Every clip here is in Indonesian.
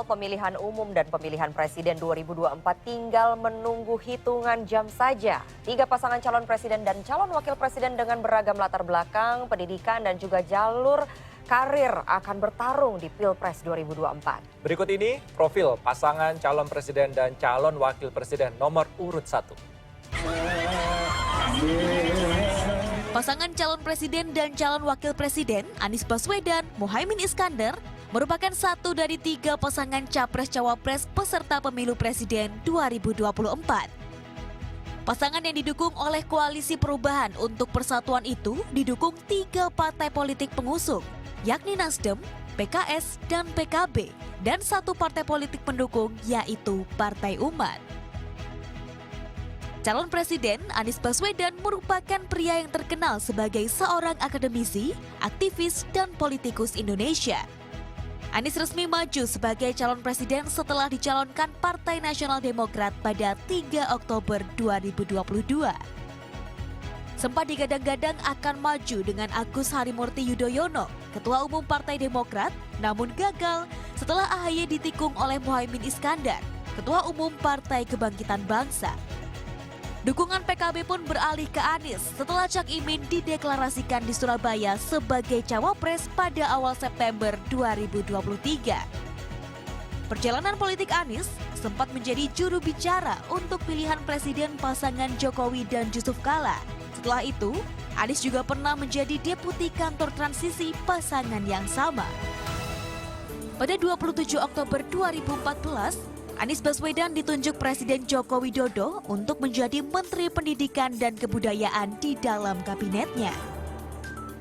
pemilihan umum dan pemilihan presiden 2024 tinggal menunggu hitungan jam saja. 3 pasangan calon presiden dan calon wakil presiden dengan beragam latar belakang, pendidikan dan juga jalur karir akan bertarung di Pilpres 2024. Berikut ini profil pasangan calon presiden dan calon wakil presiden nomor urut 1. Pasangan calon presiden dan calon wakil presiden Anies Baswedan, Muhaimin Iskandar merupakan satu dari 3 pasangan capres-cawapres peserta pemilu presiden 2024. Pasangan yang didukung oleh Koalisi Perubahan untuk Persatuan itu didukung 3 partai politik pengusung, yakni Nasdem, PKS, dan PKB, dan 1 partai politik pendukung yaitu Partai Umat. Calon Presiden Anies Baswedan merupakan pria yang terkenal sebagai seorang akademisi, aktivis, dan politikus Indonesia. Anies resmi maju sebagai calon presiden setelah dicalonkan Partai Nasional Demokrat pada 3 Oktober 2022. Sempat digadang-gadang akan maju dengan Agus Harimurti Yudhoyono, Ketua Umum Partai Demokrat, namun gagal setelah AHY ditikung oleh Muhaimin Iskandar, Ketua Umum Partai Kebangkitan Bangsa. Dukungan PKB pun beralih ke Anies setelah Cak Imin dideklarasikan di Surabaya sebagai cawapres pada awal September 2023. Perjalanan politik Anies sempat menjadi juru bicara untuk pilihan presiden pasangan Jokowi dan Yusuf Kala. Setelah itu, Anies juga pernah menjadi deputi kantor transisi pasangan yang sama. Pada 27 Oktober 2014, Anies Baswedan ditunjuk Presiden Joko Widodo untuk menjadi Menteri Pendidikan dan Kebudayaan di dalam kabinetnya.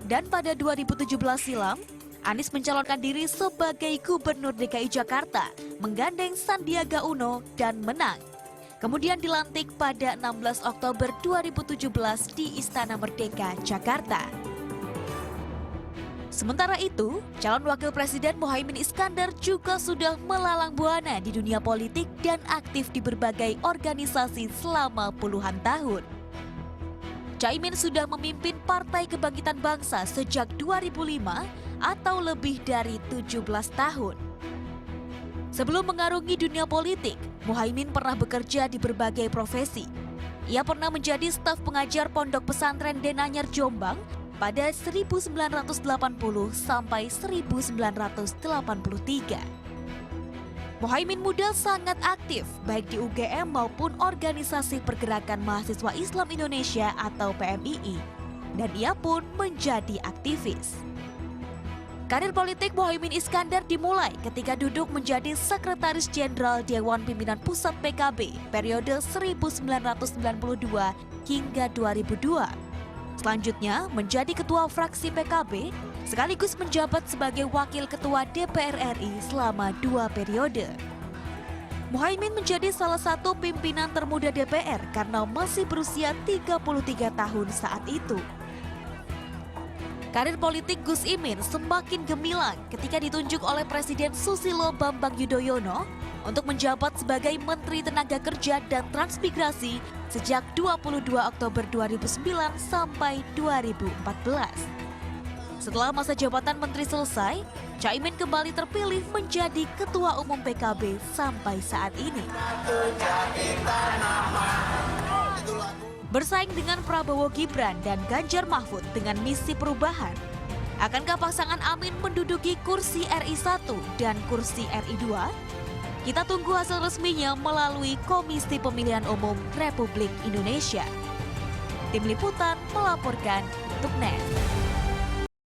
Dan pada 2017 silam, Anies mencalonkan diri sebagai Gubernur DKI Jakarta, menggandeng Sandiaga Uno dan menang. Kemudian dilantik pada 16 Oktober 2017 di Istana Merdeka, Jakarta. Sementara itu, calon wakil presiden Muhaimin Iskandar juga sudah melalang buana di dunia politik dan aktif di berbagai organisasi selama puluhan tahun. Caimin sudah memimpin Partai Kebangkitan Bangsa sejak 2005 atau lebih dari 17 tahun. Sebelum mengarungi dunia politik, Muhaimin pernah bekerja di berbagai profesi. Ia pernah menjadi staf pengajar Pondok Pesantren Denanyar Jombang pada 1980 sampai 1983. Muhaimin muda sangat aktif baik di UGM maupun Organisasi Pergerakan Mahasiswa Islam Indonesia atau PMII, dan ia pun menjadi aktivis. Karir politik Muhaimin Iskandar dimulai ketika duduk menjadi Sekretaris Jenderal Dewan Pimpinan Pusat PKB periode 1992 hingga 2002. Selanjutnya menjadi ketua fraksi PKB, sekaligus menjabat sebagai wakil ketua DPR RI selama 2 periode. Muhaimin menjadi salah satu pimpinan termuda DPR karena masih berusia 33 tahun saat itu. Karir politik Gus Imin semakin gemilang ketika ditunjuk oleh Presiden Susilo Bambang Yudhoyono untuk menjabat sebagai Menteri Tenaga Kerja dan Transmigrasi sejak 22 Oktober 2009 sampai 2014. Setelah masa jabatan menteri selesai, Caimin kembali terpilih menjadi Ketua Umum PKB sampai saat ini. Bersaing dengan Prabowo Gibran dan Ganjar Mahfud dengan misi perubahan, akankah pasangan Amin menduduki kursi RI 1 dan kursi RI 2? Kita tunggu hasil resminya melalui Komisi Pemilihan Umum Republik Indonesia. Tim Liputan melaporkan untuk NET.